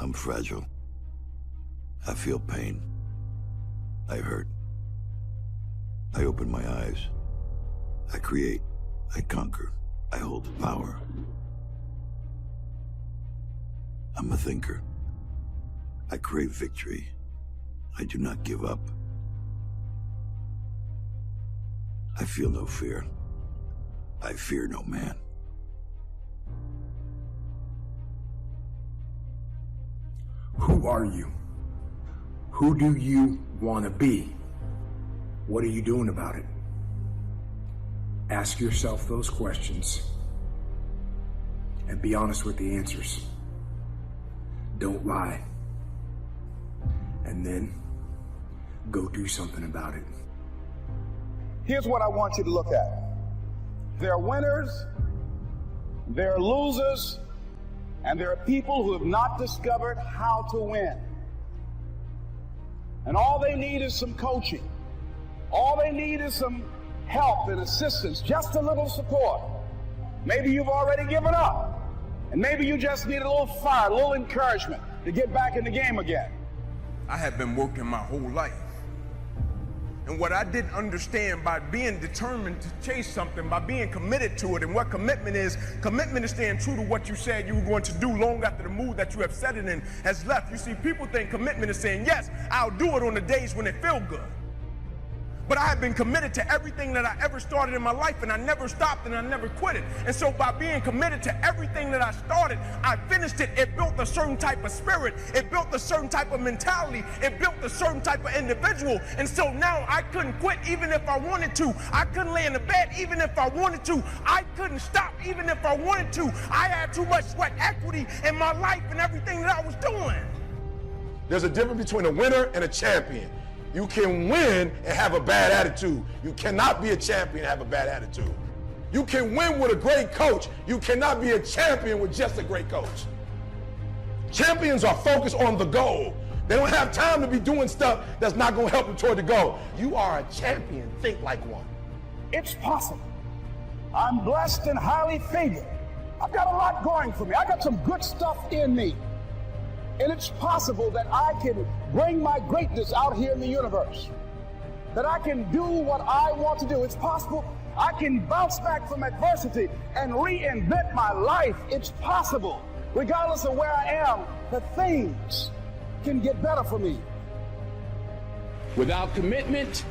I'm fragile. I feel pain. I hurt. I open my eyes. I create. I conquer. I hold the power. I'm a thinker. I crave victory. I do not give up. I feel no fear. I fear no man. Who are you? Who do you want to be? What are you doing about it? Ask yourself those questions and be honest with the answers. Don't lie. And then go do something about it. Here's what I want you to look at. There are winners, there are losers, and there are people who have not discovered how to win. And all they need is some coaching. All they need is some help and assistance, just a little support. Maybe you've already given up, and maybe you just need a little fire, a little encouragement to get back in the game again. I have been working my whole life. And what I didn't understand, by being determined to chase something, by being committed to it, and what commitment is staying true to what you said you were going to do long after the mood that you have set it in has left. You see, people think commitment is saying, yes, I'll do it on the days when it feels good. But I have been committed to everything that I ever started in my life, and I never stopped and I never quit it. And so by being committed to everything that I started, I finished it. It built a certain type of spirit. It built a certain type of mentality. It built a certain type of individual. And so now I couldn't quit even if I wanted to. I couldn't lay in the bed even if I wanted to. I couldn't stop even if I wanted to. I had too much sweat equity in my life and everything that I was doing. There's a difference between a winner and a champion. You can win and have a bad attitude. You cannot be a champion and have a bad attitude. You can win with a great coach. You cannot be a champion with just a great coach. Champions are focused on the goal. They don't have time to be doing stuff that's not going to help them toward the goal. You are a champion. Think like one. It's possible. I'm blessed and highly favored. I've got a lot going for me. I got some good stuff in me. And it's possible that I can bring my greatness out here in the universe. That I can do what I want to do. It's possible I can bounce back from adversity and reinvent my life. It's possible, regardless of where I am, that things can get better for me. Without commitment,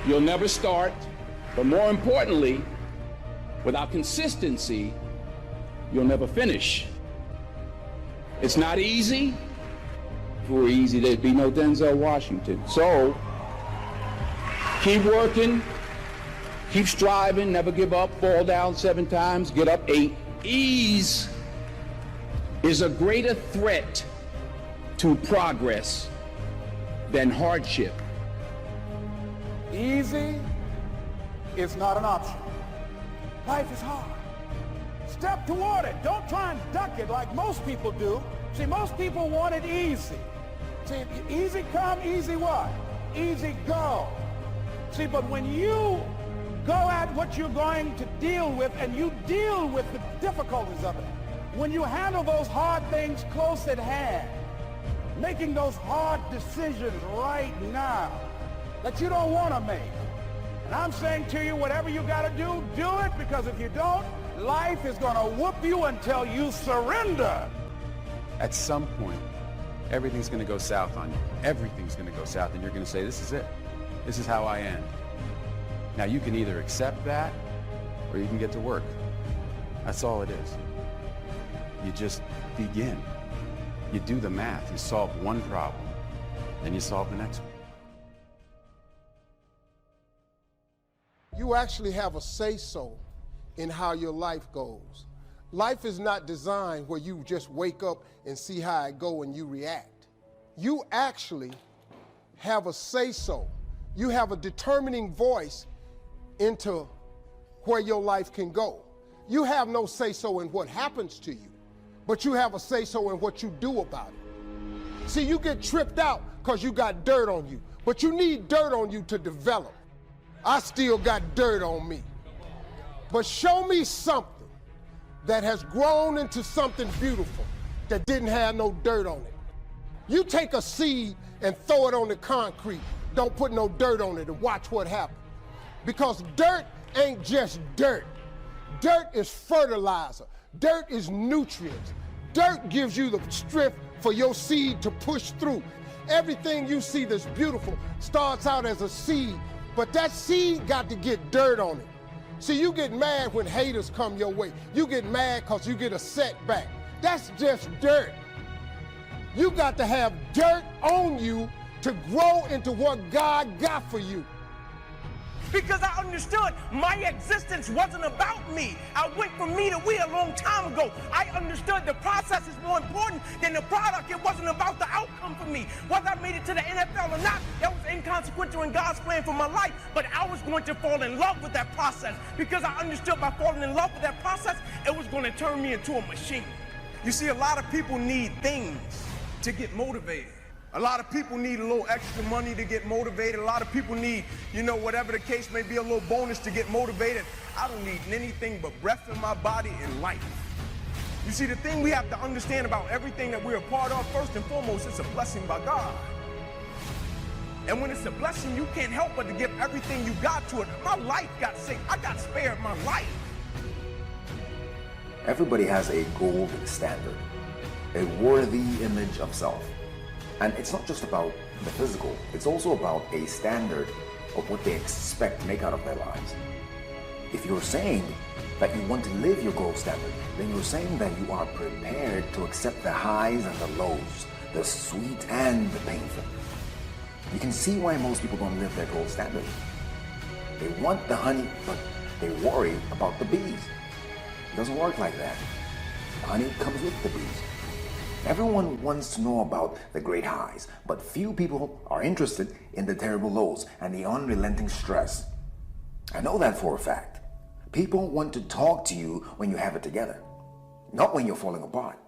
you'll never start. But more importantly, without consistency, you'll never finish. It's not easy. If it were easy, there'd be no Denzel Washington. So, keep working, keep striving, never give up, fall down 7 times, get up 8. Ease is a greater threat to progress than hardship. Easy is not an option. Life is hard. Step toward it. Don't try and duck it like most people do. See, most people want it easy. See, easy come, easy what? Easy go. See, but when you go at what you're going to deal with and you deal with the difficulties of it, when you handle those hard things close at hand, making those hard decisions right now that you don't want to make. And I'm saying to you, whatever you got to do, do it, because if you don't, life is going to whoop you until you surrender. At some point, everything's going to go south on you. Everything's going to go south, and you're going to say, this is it. This is how I end. Now, you can either accept that, or you can get to work. That's all it is. You just begin. You do the math. You solve one problem, then you solve the next one. You actually have a say-so in how your life goes. Life is not designed where you just wake up and see how it go and you react. You actually have a say-so. You have a determining voice into where your life can go. You have no say-so in what happens to you, but you have a say-so in what you do about it. See, you get tripped out because you got dirt on you, but you need dirt on you to develop. I still got dirt on me. But show me something that has grown into something beautiful, that didn't have no dirt on it. You take a seed and throw it on the concrete, don't put no dirt on it, and watch what happens. Because dirt ain't just dirt. Dirt is fertilizer. Dirt is nutrients. Dirt gives you the strength for your seed to push through. Everything you see that's beautiful starts out as a seed, but that seed got to get dirt on it. See, you get mad when haters come your way. You get mad because you get a setback. That's just dirt. You got to have dirt on you to grow into what God got for you. Because I understood my existence wasn't about me. I went from me to we a long time ago. I understood the process is more important than the product. It wasn't about the outcome for me. Whether I made it to the NFL or not, that was inconsequential in God's plan for my life. But I was going to fall in love with that process because I understood by falling in love with that process, it was going to turn me into a machine. You see, a lot of people need things to get motivated. A lot of people need a little extra money to get motivated. A lot of people need, whatever the case may be, a little bonus to get motivated. I don't need anything but breath in my body and life. You see, the thing we have to understand about everything that we're a part of, first and foremost, it's a blessing by God. And when it's a blessing, you can't help but to give everything you got to it. My life got saved. I got spared my life. Everybody has a gold standard, a worthy image of self. And it's not just about the physical, it's also about a standard of what they expect to make out of their lives. If you're saying that you want to live your gold standard, then you're saying that you are prepared to accept the highs and the lows, the sweet and the painful. You can see why most people don't live their gold standard. They want the honey, but they worry about the bees. It doesn't work like that. Honey comes with the bees. Everyone wants to know about the great highs, but few people are interested in the terrible lows and the unrelenting stress. I know that for a fact. People want to talk to you when you have it together, not when you're falling apart.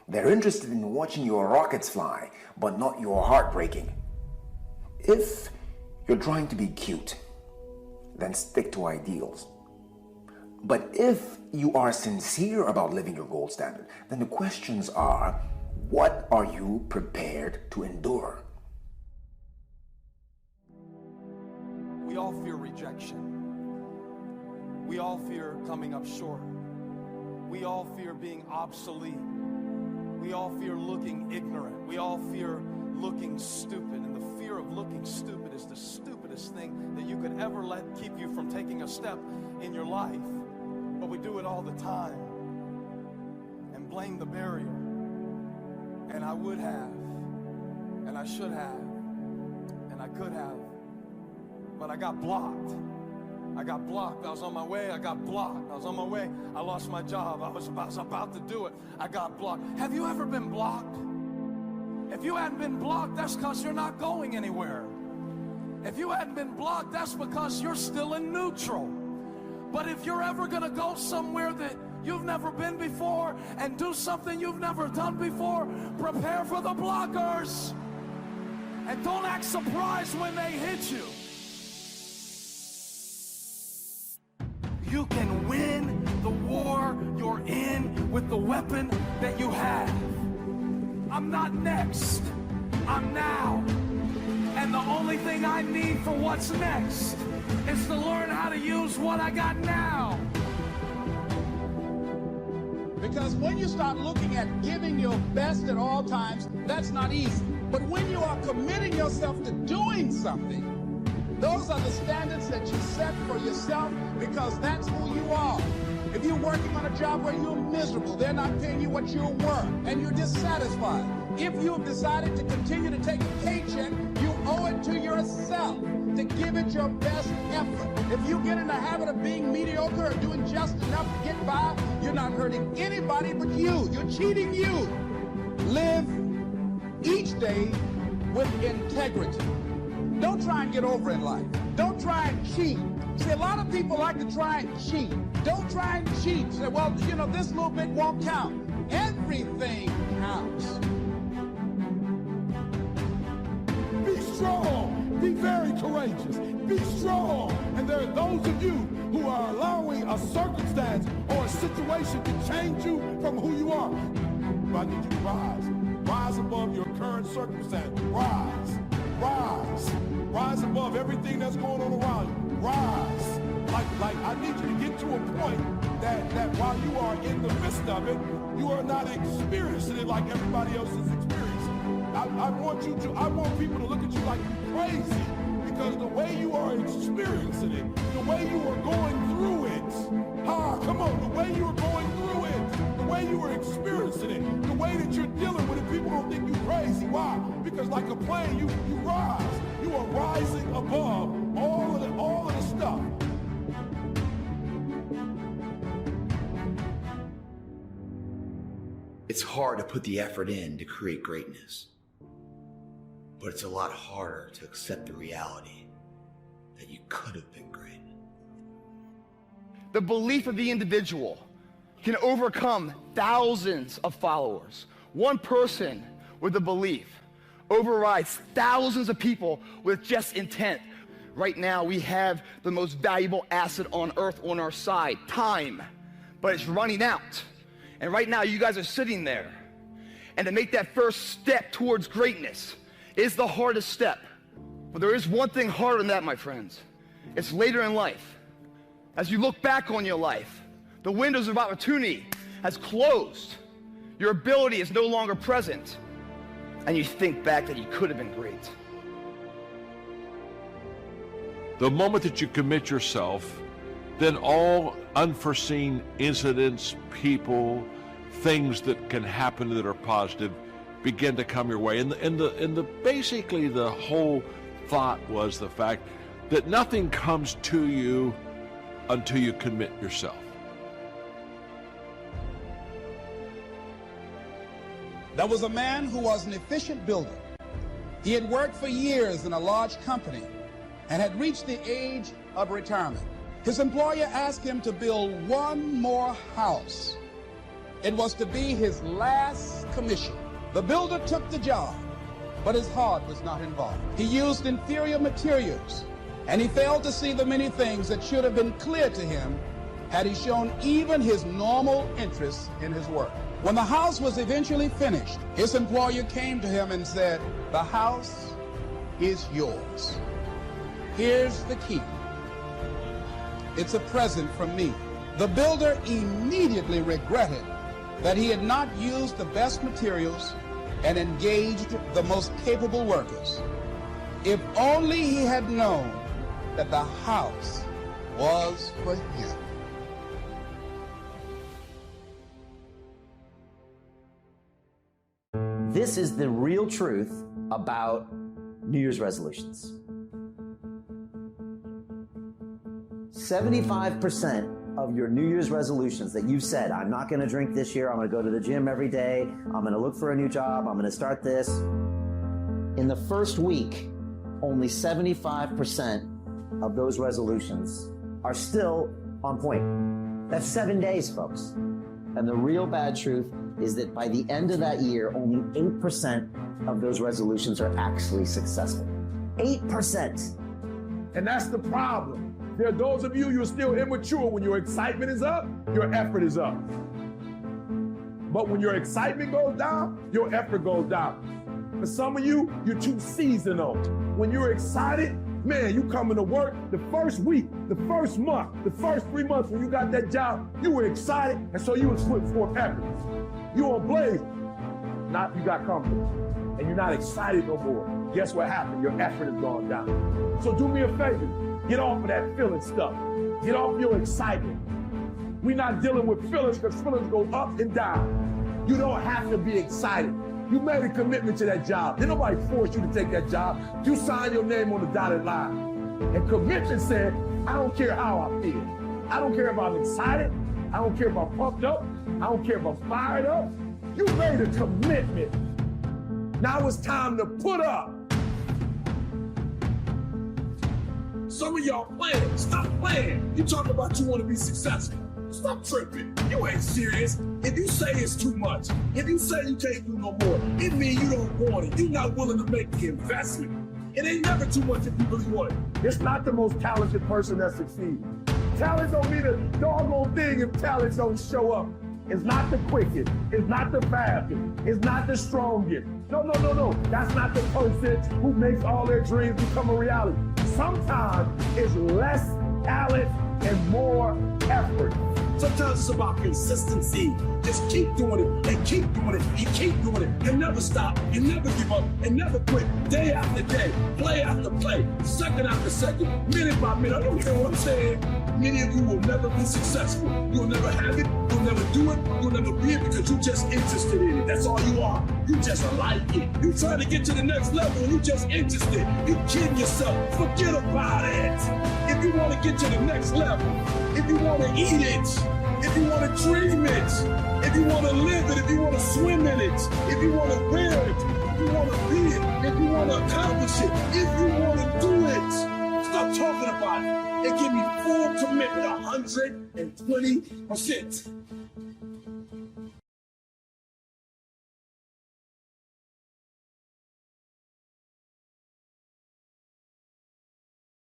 They're interested in watching your rockets fly, but not your heart breaking. If you're trying to be cute, then stick to ideals. But if you are sincere about living your gold standard, then the questions are, what are you prepared to endure? We all fear rejection. We all fear coming up short. We all fear being obsolete. We all fear looking ignorant. We all fear looking stupid. And the fear of looking stupid is the stupidest thing that you could ever let keep you from taking a step in your life. But we do it all the time and blame the barrier. And I would have, and I should have, and I could have, but I got blocked. I got blocked. I was on my way. I got blocked. I was on my way. I lost my job. I was about to do it. I got blocked. Have you ever been blocked? If you hadn't been blocked, that's because you're not going anywhere. If you hadn't been blocked, that's because you're still in neutral. But if you're ever going to go somewhere that you've never been before and do something you've never done before, prepare for the blockers. And don't act surprised when they hit you. You can win the war you're in with the weapon that you have. I'm not next. I'm now. And the only thing I need for what's next is to learn how to use what I got now. Because when you start looking at giving your best at all times, that's not easy. But when you are committing yourself to doing something, those are the standards that you set for yourself because that's who you are. If you're working on a job where you're miserable, they're not paying you what you're worth, and you're dissatisfied. If you've decided to continue to take a paycheck, you owe it to yourself to give it your best effort. If you get in the habit of being mediocre or doing just enough to get by, you're not hurting anybody but you. You're cheating you. Live each day with integrity. Don't try and get over in life. Don't try and cheat. See, a lot of people like to try and cheat. Don't try and cheat. Say, well, this little bit won't count. Everything counts. Be strong. Be very courageous. Be strong. And there are those of you who are allowing a circumstance or a situation to change you from who you are. But I need you to rise. Rise above your current circumstance. Rise. Rise. Rise above everything that's going on around you. Rise. Like I need you to get to a point that while you are in the midst of it, you are not experiencing it like everybody else is experiencing. I want people to look at you like you're crazy, because the way you are experiencing it, the way you are going through it, come on, the way you are going through it, the way you are experiencing it, the way that you're dealing with it, people don't think you're crazy. Why? Because like a plane, you rise. You are rising above all of the stuff. It's hard to put the effort in to create greatness, but it's a lot harder to accept the reality that you could have been great. The belief of the individual can overcome thousands of followers. One person with a belief overrides thousands of people with just intent. Right now, we have the most valuable asset on earth on our side, time, but it's running out. And right now, you guys are sitting there. And to make that first step towards greatness is the hardest step. But there is one thing harder than that, my friends. It's later in life. As you look back on your life, the windows of opportunity has closed. Your ability is no longer present. And you think back that you could have been great. The moment that you commit yourself, then all unforeseen incidents, people, things that can happen that are positive begin to come your way. And basically the whole thought was the fact that nothing comes to you until you commit yourself. There was a man who was an efficient builder. He had worked for years in a large company and had reached the age of retirement. His employer asked him to build one more house. It was to be his last commission. The builder took the job, but his heart was not involved. He used inferior materials, and he failed to see the many things that should have been clear to him had he shown even his normal interest in his work. When the house was eventually finished, his employer came to him and said, "The house is yours. Here's the key. It's a present from me." The builder immediately regretted that he had not used the best materials and engaged the most capable workers. If only he had known that the house was for him. This is the real truth about New Year's resolutions. 75% of your New Year's resolutions that you've said, I'm not going to drink this year, I'm going to go to the gym every day, I'm going to look for a new job, I'm going to start this. In the first week, only 75% of those resolutions are still on point. That's 7 days, folks. And the real bad truth is that by the end of that year, only 8% of those resolutions are actually successful. 8%. And that's the problem. There are those of you, you're still immature. When your excitement is up, your effort is up. But when your excitement goes down, your effort goes down. For some of you, you're too seasonal. When you're excited, man, you coming to work the first week, the first month, the first 3 months when you got that job, you were excited, and so you was putting forth effort. You on blaze. Not you got comfortable, and you're not excited no more. Guess what happened? Your effort has gone down. So do me a favor. Get off of that feeling stuff. Get off your excitement. We're not dealing with feelings because feelings go up and down. You don't have to be excited. You made a commitment to that job. Didn't nobody force you to take that job. You signed your name on the dotted line. And commitment said, I don't care how I feel. I don't care if I'm excited. I don't care if I'm pumped up. I don't care if I'm fired up. You made a commitment. Now it's time to put up. Some of y'all playing. Stop playing. You talking about you want to be successful. Stop tripping. You ain't serious. If you say it's too much, if you say you can't do no more, it means you don't want it. You're not willing to make the investment. It ain't never too much if you really want it. It's not the most talented person that succeeds. Talent don't mean a doggone thing if talent don't show up. It's not the quickest. It's not the fastest. It's not the strongest. No. That's not the person who makes all their dreams become a reality. Sometimes it's less talent and more effort. Sometimes it's about consistency. Just keep doing it and keep doing it and keep doing it and never stop and never give up and never quit. Day after day, play after play, second after second, minute by minute. I don't care what I'm saying. Many of you will never be successful. You'll never have it. You'll never do it. You'll never be it because you're just interested in it. That's all you are. You just like it. You trying to get to the next level and you just interested. You kidding yourself. Forget about it. If you want to get to the next level, if you want to eat it, if you want to dream it, if you want to live it, if you want to swim in it, if you want to wear it, if you want to be it, if you want to accomplish it, if you want to do it, stop talking about it and give me full commitment, 120%.